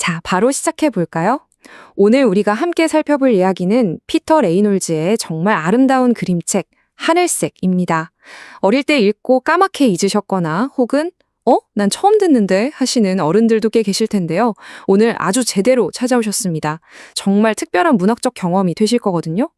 자, 바로 시작해 볼까요? 오늘 우리가 함께 살펴볼 이야기는 피터 레이놀즈의 정말 아름다운 그림책 하늘색입니다. 어릴 때 읽고 까맣게 잊으셨거나 혹은 난 처음 듣는데 하시는 어른들도 꽤 계실 텐데요. 오늘 아주 제대로 찾아오셨습니다. 정말 특별한 문학적 경험이 되실 거거든요.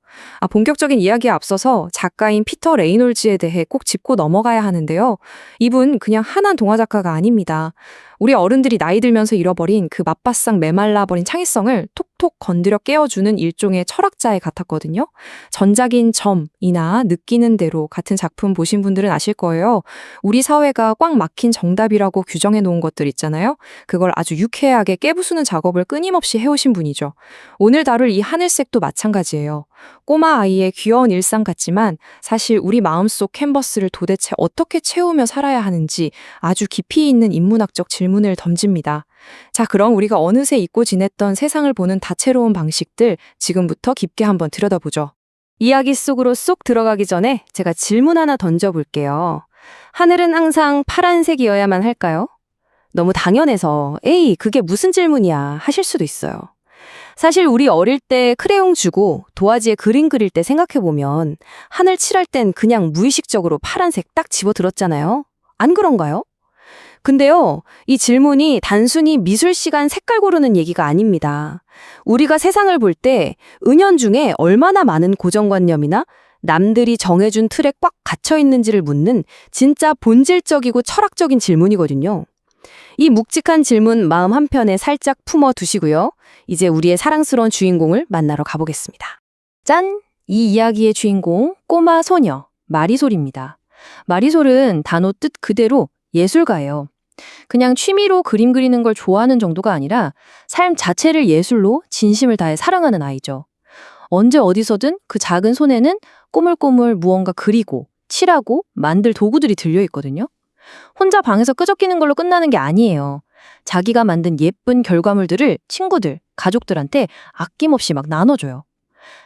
본격적인 이야기에 앞서서 작가인 피터 레이놀즈에 대해 꼭 짚고 넘어가야 하는데요. 이분 그냥 한한 동화 작가가 아닙니다. 우리 어른들이 나이 들면서 잃어버린 그 맛바싹 메말라버린 창의성을 톡톡 건드려 깨워주는 일종의 철학자에 같았거든요. 전작인 점이나 느끼는 대로 같은 작품 보신 분들은 아실 거예요. 우리 사회가 꽉 막힌 정답이라고 규정해 놓은 것들 있잖아요. 그걸 아주 유쾌하게 깨부수는 작업을 끊임없이 해오신 분이죠. 오늘 다룰 이 하늘색도 마찬가지예요. 꼬마 아이의 귀여운 일상 같지만 사실 우리 마음속 캔버스를 도대체 어떻게 채우며 살아야 하는지 아주 깊이 있는 인문학적 질문을 던집니다. 자, 그럼 우리가 어느새 잊고 지냈던 세상을 보는 다채로운 방식들 지금부터 깊게 한번 들여다보죠. 이야기 속으로 쏙 들어가기 전에 제가 질문 하나 던져볼게요. 하늘은 항상 파란색이어야만 할까요? 너무 당연해서 에이, 그게 무슨 질문이야 하실 수도 있어요. 사실 우리 어릴 때 크레용 주고 도화지에 그림 그릴 때 생각해보면 하늘 칠할 땐 그냥 무의식적으로 파란색 딱 집어들었잖아요. 안 그런가요? 근데요, 이 질문이 단순히 미술 시간 색깔 고르는 얘기가 아닙니다. 우리가 세상을 볼 때 은연중에 얼마나 많은 고정관념이나 남들이 정해준 틀에 꽉 갇혀 있는지를 묻는 진짜 본질적이고 철학적인 질문이거든요. 이 묵직한 질문 마음 한편에 살짝 품어 두시고요. 이제 우리의 사랑스러운 주인공을 만나러 가보겠습니다. 짠! 이 이야기의 주인공, 꼬마 소녀, 마리솔입니다. 마리솔은 단어 뜻 그대로 예술가예요. 그냥 취미로 그림 그리는 걸 좋아하는 정도가 아니라 삶 자체를 예술로 진심을 다해 사랑하는 아이죠. 언제 어디서든 그 작은 손에는 꼬물꼬물 무언가 그리고 칠하고 만들 도구들이 들려 있거든요. 혼자 방에서 끄적이는 걸로 끝나는 게 아니에요. 자기가 만든 예쁜 결과물들을 친구들, 가족들한테 아낌없이 막 나눠줘요.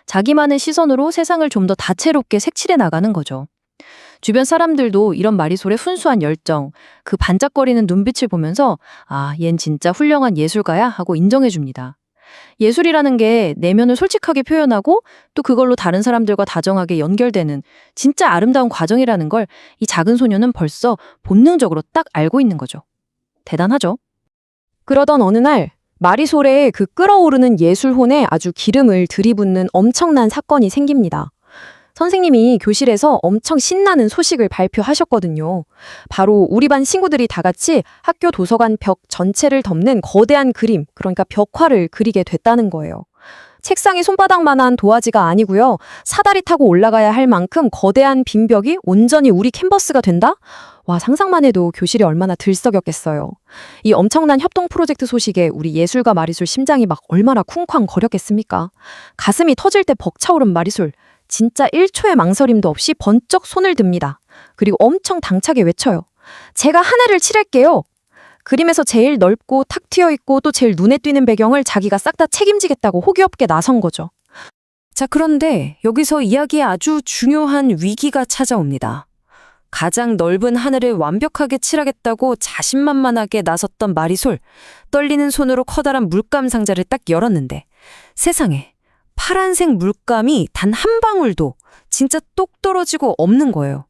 자기만의 시선으로 세상을 좀 더 다채롭게 색칠해 나가는 거죠. 주변 사람들도 이런 마리솔의 순수한 열정, 그 반짝거리는 눈빛을 보면서 얜 진짜 훌륭한 예술가야 하고 인정해줍니다. 예술이라는 게 내면을 솔직하게 표현하고 또 그걸로 다른 사람들과 다정하게 연결되는 진짜 아름다운 과정이라는 걸 이 작은 소녀는 벌써 본능적으로 딱 알고 있는 거죠. 대단하죠? 그러던 어느 날 마리솔의 그 끓어오르는 예술혼에 아주 기름을 들이붓는 엄청난 사건이 생깁니다. 선생님이 교실에서 엄청 신나는 소식을 발표하셨거든요. 바로 우리 반 친구들이 다 같이 학교 도서관 벽 전체를 덮는 거대한 그림, 그러니까 벽화를 그리게 됐다는 거예요. 책상이 손바닥만한 도화지가 아니고요. 사다리 타고 올라가야 할 만큼 거대한 빈 벽이 온전히 우리 캔버스가 된다? 와, 상상만 해도 교실이 얼마나 들썩였겠어요. 이 엄청난 협동 프로젝트 소식에 우리 예술가 마리솔 심장이 막 얼마나 쿵쾅 거렸겠습니까? 가슴이 터질 때 벅차오른 마리솔. 진짜 1초의 망설임도 없이 번쩍 손을 듭니다. 그리고 엄청 당차게 외쳐요. 제가 하늘을 칠할게요. 그림에서 제일 넓고 탁 트여있고 또 제일 눈에 띄는 배경을 자기가 싹 다 책임지겠다고 호기 없게 나선 거죠. 자, 그런데 여기서 이야기에 아주 중요한 위기가 찾아옵니다. 가장 넓은 하늘을 완벽하게 칠하겠다고 자신만만하게 나섰던 마리솔. 떨리는 손으로 커다란 물감 상자를 딱 열었는데 세상에 파란색 물감이 단 한 방울도 진짜 똑 떨어지고 없는 거예요.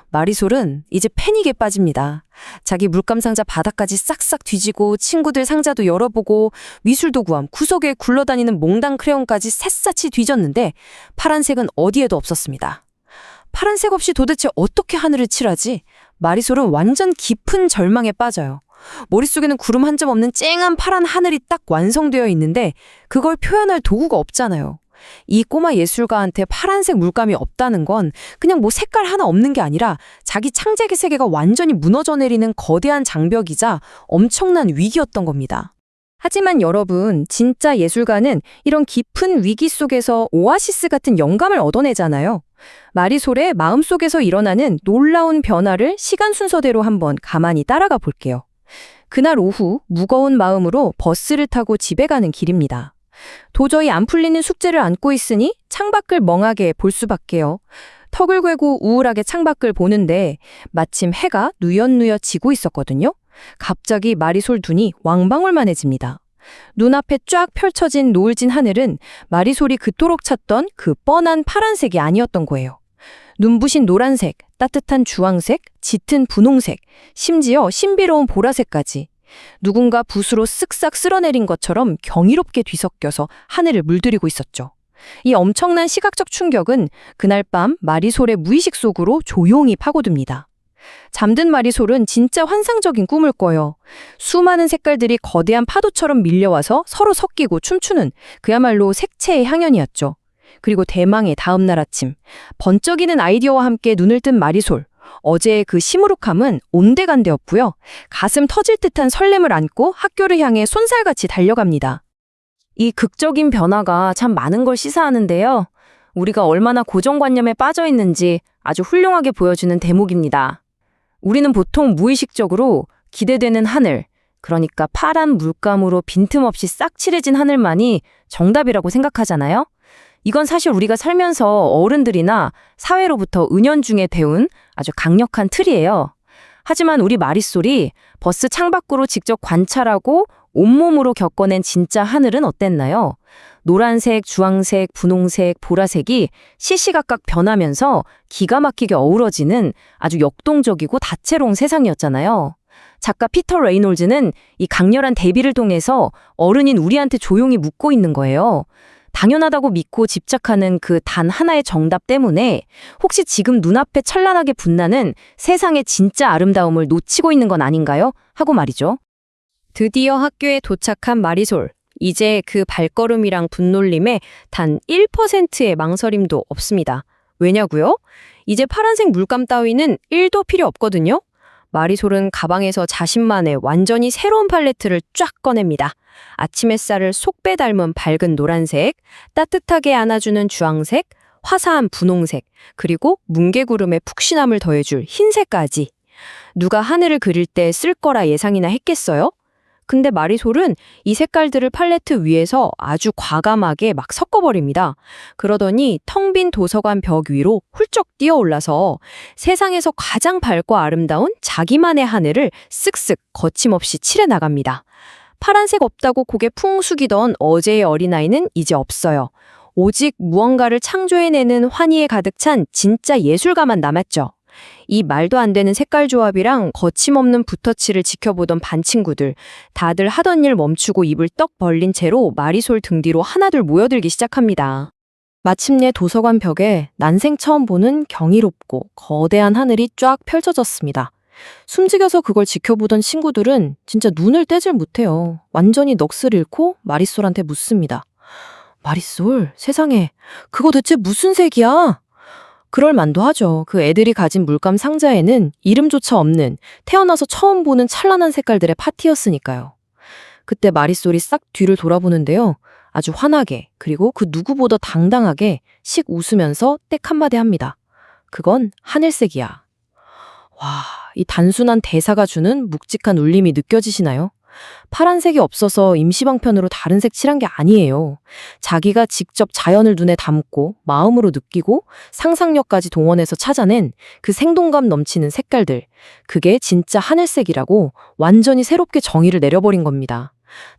마리솔은 이제 패닉에 빠집니다. 자기 물감 상자 바닥까지 싹싹 뒤지고 친구들 상자도 열어보고 미술도구함, 구석에 굴러다니는 몽당 크레용까지 샅샅이 뒤졌는데 파란색은 어디에도 없었습니다. 파란색 없이 도대체 어떻게 하늘을 칠하지? 마리솔은 완전 깊은 절망에 빠져요. 머릿속에는 구름 한 점 없는 쨍한 파란 하늘이 딱 완성되어 있는데 그걸 표현할 도구가 없잖아요. 이 꼬마 예술가한테 파란색 물감이 없다는 건 그냥 뭐 색깔 하나 없는 게 아니라 자기 창작의 세계가 완전히 무너져 내리는 거대한 장벽이자 엄청난 위기였던 겁니다. 하지만 여러분, 진짜 예술가는 이런 깊은 위기 속에서 오아시스 같은 영감을 얻어내잖아요. 마리솔의 마음속에서 일어나는 놀라운 변화를 시간 순서대로 한번 가만히 따라가 볼게요. 그날 오후 무거운 마음으로 버스를 타고 집에 가는 길입니다. 도저히 안 풀리는 숙제를 안고 있으니 창밖을 멍하게 볼 수밖에요. 턱을 괴고 우울하게 창밖을 보는데 마침 해가 누엿누엿 지고 있었거든요. 갑자기 마리솔 눈이 왕방울만해집니다. 눈앞에 쫙 펼쳐진 노을진 하늘은 마리솔이 그토록 찾던 그 뻔한 파란색이 아니었던 거예요. 눈부신 노란색, 따뜻한 주황색, 짙은 분홍색, 심지어 신비로운 보라색까지. 누군가 붓으로 쓱싹 쓸어내린 것처럼 경이롭게 뒤섞여서 하늘을 물들이고 있었죠. 이 엄청난 시각적 충격은 그날 밤 마리솔의 무의식 속으로 조용히 파고듭니다. 잠든 마리솔은 진짜 환상적인 꿈을 꿔요. 수많은 색깔들이 거대한 파도처럼 밀려와서 서로 섞이고 춤추는 그야말로 색채의 향연이었죠. 그리고 대망의 다음 날 아침, 번쩍이는 아이디어와 함께 눈을 뜬 마리솔. 어제의 그 시무룩함은 온데간데없고요. 가슴 터질 듯한 설렘을 안고 학교를 향해 쏜살같이 달려갑니다. 이 극적인 변화가 참 많은 걸 시사하는데요. 우리가 얼마나 고정관념에 빠져 있는지 아주 훌륭하게 보여주는 대목입니다. 우리는 보통 무의식적으로 기대되는 하늘, 그러니까 파란 물감으로 빈틈없이 싹 칠해진 하늘만이 정답이라고 생각하잖아요. 이건 사실 우리가 살면서 어른들이나 사회로부터 은연중에 배운 아주 강력한 틀이에요. 하지만 우리 마리솔이 버스 창밖으로 직접 관찰하고 온몸으로 겪어낸 진짜 하늘은 어땠나요? 노란색, 주황색, 분홍색, 보라색이 시시각각 변하면서 기가 막히게 어우러지는 아주 역동적이고 다채로운 세상이었잖아요. 작가 피터 레이놀즈는 이 강렬한 대비를 통해서 어른인 우리한테 조용히 묻고 있는 거예요. 당연하다고 믿고 집착하는 그 단 하나의 정답 때문에 혹시 지금 눈앞에 찬란하게 빛나는 세상의 진짜 아름다움을 놓치고 있는 건 아닌가요? 하고 말이죠. 드디어 학교에 도착한 마리솔. 이제 그 발걸음이랑 분놀림에 단 1%의 망설임도 없습니다. 왜냐고요? 이제 파란색 물감 따위는 1도 필요 없거든요. 마리솔은 가방에서 자신만의 완전히 새로운 팔레트를 쫙 꺼냅니다. 아침 햇살을 속배 닮은 밝은 노란색, 따뜻하게 안아주는 주황색, 화사한 분홍색, 그리고 뭉게구름의 푹신함을 더해줄 흰색까지. 누가 하늘을 그릴 때 쓸 거라 예상이나 했겠어요? 근데 마리솔은 이 색깔들을 팔레트 위에서 아주 과감하게 막 섞어버립니다. 그러더니 텅 빈 도서관 벽 위로 훌쩍 뛰어올라서 세상에서 가장 밝고 아름다운 자기만의 하늘을 쓱쓱 거침없이 칠해나갑니다. 파란색 없다고 고개 풍 숙이던 어제의 어린아이는 이제 없어요. 오직 무언가를 창조해내는 환희에 가득 찬 진짜 예술가만 남았죠. 이 말도 안 되는 색깔 조합이랑 거침없는 붓터치를 지켜보던 반 친구들, 다들 하던 일 멈추고 입을 떡 벌린 채로 마리솔 등 뒤로 하나둘 모여들기 시작합니다. 마침내 도서관 벽에 난생 처음 보는 경이롭고 거대한 하늘이 쫙 펼쳐졌습니다. 숨죽여서 그걸 지켜보던 친구들은 진짜 눈을 떼질 못해요. 완전히 넋을 잃고 마리솔한테 묻습니다. 마리솔, 세상에, 그거 대체 무슨 색이야? 그럴 만도 하죠. 그 애들이 가진 물감 상자에는 이름조차 없는 태어나서 처음 보는 찬란한 색깔들의 파티였으니까요. 그때 마리솔이 싹 뒤를 돌아보는데요. 아주 환하게 그리고 그 누구보다 당당하게 씩 웃으면서 떽 한마디 합니다. 그건 하늘색이야. 와, 이 단순한 대사가 주는 묵직한 울림이 느껴지시나요? 파란색이 없어서 임시방편으로 다른 색 칠한 게 아니에요. 자기가 직접 자연을 눈에 담고 마음으로 느끼고 상상력까지 동원해서 찾아낸 그 생동감 넘치는 색깔들. 그게 진짜 하늘색이라고 완전히 새롭게 정의를 내려버린 겁니다.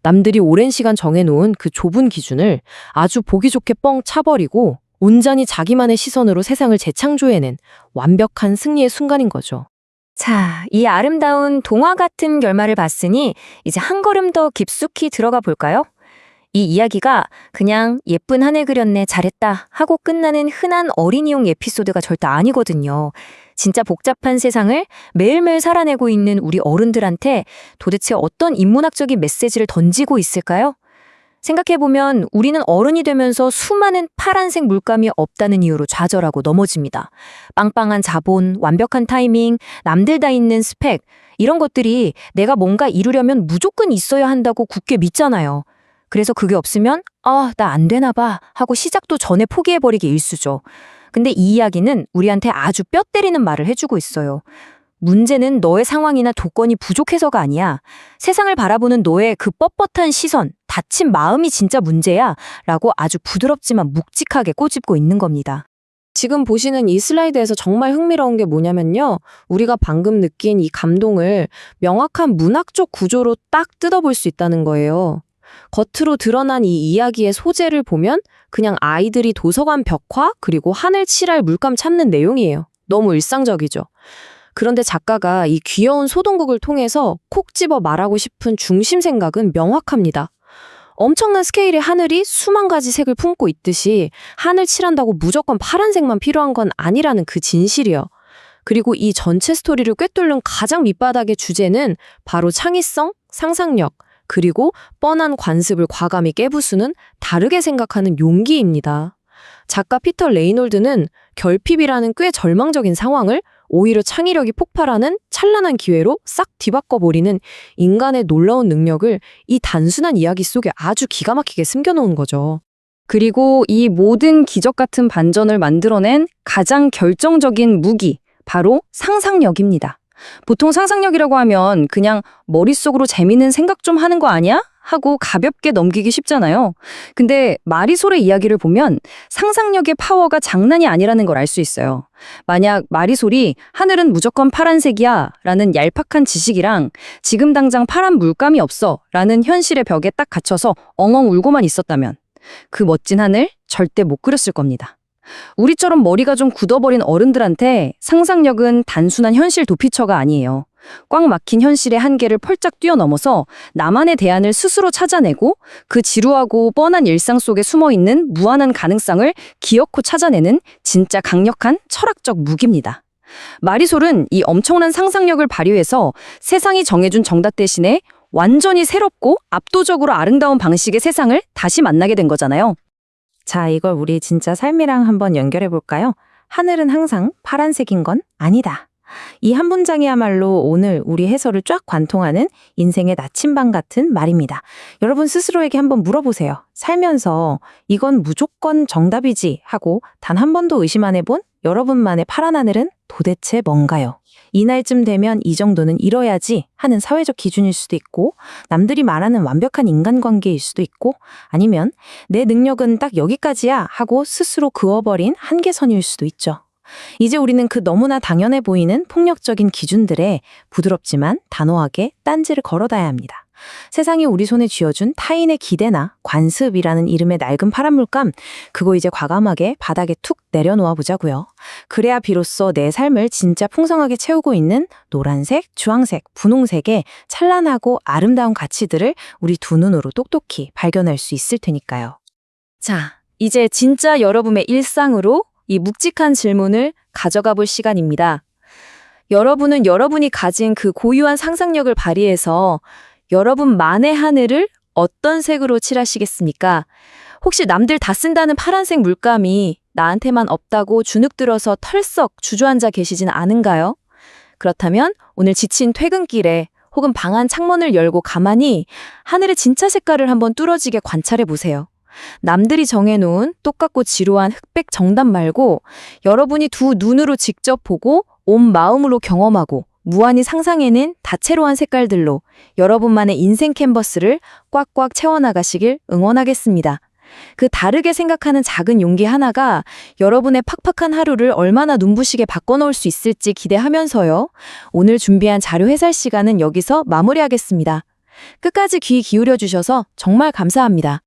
남들이 오랜 시간 정해놓은 그 좁은 기준을 아주 보기 좋게 뻥 차버리고 온전히 자기만의 시선으로 세상을 재창조해낸 완벽한 승리의 순간인 거죠. 자, 이 아름다운 동화 같은 결말을 봤으니 이제 한 걸음 더 깊숙이 들어가 볼까요? 이 이야기가 그냥 예쁜 하늘 그렸네 잘했다 하고 끝나는 흔한 어린이용 에피소드가 절대 아니거든요. 진짜 복잡한 세상을 매일매일 살아내고 있는 우리 어른들한테 도대체 어떤 인문학적인 메시지를 던지고 있을까요? 생각해보면 우리는 어른이 되면서 수많은 파란색 물감이 없다는 이유로 좌절하고 넘어집니다. 빵빵한 자본, 완벽한 타이밍, 남들 다 있는 스펙, 이런 것들이 내가 뭔가 이루려면 무조건 있어야 한다고 굳게 믿잖아요. 그래서 그게 없으면 나 안 되나 봐 하고 시작도 전에 포기해버리기 일쑤죠. 근데 이 이야기는 우리한테 아주 뼈 때리는 말을 해주고 있어요. 문제는 너의 상황이나 조건이 부족해서가 아니야. 세상을 바라보는 너의 그 뻣뻣한 시선, 다친 마음이 진짜 문제야 라고 아주 부드럽지만 묵직하게 꼬집고 있는 겁니다. 지금 보시는 이 슬라이드에서 정말 흥미로운 게 뭐냐면요. 우리가 방금 느낀 이 감동을 명확한 문학적 구조로 딱 뜯어볼 수 있다는 거예요. 겉으로 드러난 이 이야기의 소재를 보면 그냥 아이들이 도서관 벽화 그리고 하늘 칠할 물감 찾는 내용이에요. 너무 일상적이죠. 그런데 작가가 이 귀여운 소동극을 통해서 콕 집어 말하고 싶은 중심 생각은 명확합니다. 엄청난 스케일의 하늘이 수만 가지 색을 품고 있듯이 하늘 칠한다고 무조건 파란색만 필요한 건 아니라는 그 진실이요. 그리고 이 전체 스토리를 꿰뚫는 가장 밑바닥의 주제는 바로 창의성, 상상력, 그리고 뻔한 관습을 과감히 깨부수는 다르게 생각하는 용기입니다. 작가 피터 레이놀드는 결핍이라는 꽤 절망적인 상황을 오히려 창의력이 폭발하는 찬란한 기회로 싹 뒤바꿔버리는 인간의 놀라운 능력을 이 단순한 이야기 속에 아주 기가 막히게 숨겨놓은 거죠. 그리고 이 모든 기적 같은 반전을 만들어낸 가장 결정적인 무기, 바로 상상력입니다. 보통 상상력이라고 하면 그냥 머릿속으로 재미있는 생각 좀 하는 거 아니야? 하고 가볍게 넘기기 쉽잖아요. 근데 마리솔의 이야기를 보면 상상력의 파워가 장난이 아니라는 걸 알 수 있어요. 만약 마리솔이 하늘은 무조건 파란색이야 라는 얄팍한 지식이랑 지금 당장 파란 물감이 없어 라는 현실의 벽에 딱 갇혀서 엉엉 울고만 있었다면 그 멋진 하늘 절대 못 그렸을 겁니다. 우리처럼 머리가 좀 굳어버린 어른들한테 상상력은 단순한 현실 도피처가 아니에요. 꽉 막힌 현실의 한계를 펄쩍 뛰어넘어서 나만의 대안을 스스로 찾아내고 그 지루하고 뻔한 일상 속에 숨어있는 무한한 가능성을 기어코 찾아내는 진짜 강력한 철학적 무기입니다. 마리솔은 이 엄청난 상상력을 발휘해서 세상이 정해준 정답 대신에 완전히 새롭고 압도적으로 아름다운 방식의 세상을 다시 만나게 된 거잖아요. 자, 이걸 우리 진짜 삶이랑 한번 연결해 볼까요? 하늘은 항상 파란색인 건 아니다. 이 한 문장이야말로 오늘 우리 해설을 쫙 관통하는 인생의 나침반 같은 말입니다. 여러분 스스로에게 한번 물어보세요. 살면서 이건 무조건 정답이지 하고 단 한 번도 의심 안 해본 여러분만의 파란 하늘은 도대체 뭔가요? 이날쯤 되면 이 정도는 이뤄야지 하는 사회적 기준일 수도 있고, 남들이 말하는 완벽한 인간관계일 수도 있고, 아니면 내 능력은 딱 여기까지야 하고 스스로 그어버린 한계선일 수도 있죠. 이제 우리는 그 너무나 당연해 보이는 폭력적인 기준들에 부드럽지만 단호하게 딴지를 걸어놔야 합니다. 세상이 우리 손에 쥐어준 타인의 기대나 관습이라는 이름의 낡은 파란 물감, 그거 이제 과감하게 바닥에 툭 내려놓아 보자고요. 그래야 비로소 내 삶을 진짜 풍성하게 채우고 있는 노란색, 주황색, 분홍색의 찬란하고 아름다운 가치들을 우리 두 눈으로 똑똑히 발견할 수 있을 테니까요. 자, 이제 진짜 여러분의 일상으로 이 묵직한 질문을 가져가 볼 시간입니다. 여러분은 여러분이 가진 그 고유한 상상력을 발휘해서 여러분만의 하늘을 어떤 색으로 칠하시겠습니까? 혹시 남들 다 쓴다는 파란색 물감이 나한테만 없다고 주눅들어서 털썩 주저앉아 계시진 않은가요? 그렇다면 오늘 지친 퇴근길에 혹은 방 안 창문을 열고 가만히 하늘의 진짜 색깔을 한번 뚫어지게 관찰해 보세요. 남들이 정해놓은 똑같고 지루한 흑백 정답 말고 여러분이 두 눈으로 직접 보고 온 마음으로 경험하고 무한히 상상해낸 다채로운 색깔들로 여러분만의 인생 캔버스를 꽉꽉 채워나가시길 응원하겠습니다. 그 다르게 생각하는 작은 용기 하나가 여러분의 팍팍한 하루를 얼마나 눈부시게 바꿔놓을 수 있을지 기대하면서요. 오늘 준비한 자료 해설 시간은 여기서 마무리하겠습니다. 끝까지 귀 기울여 주셔서 정말 감사합니다.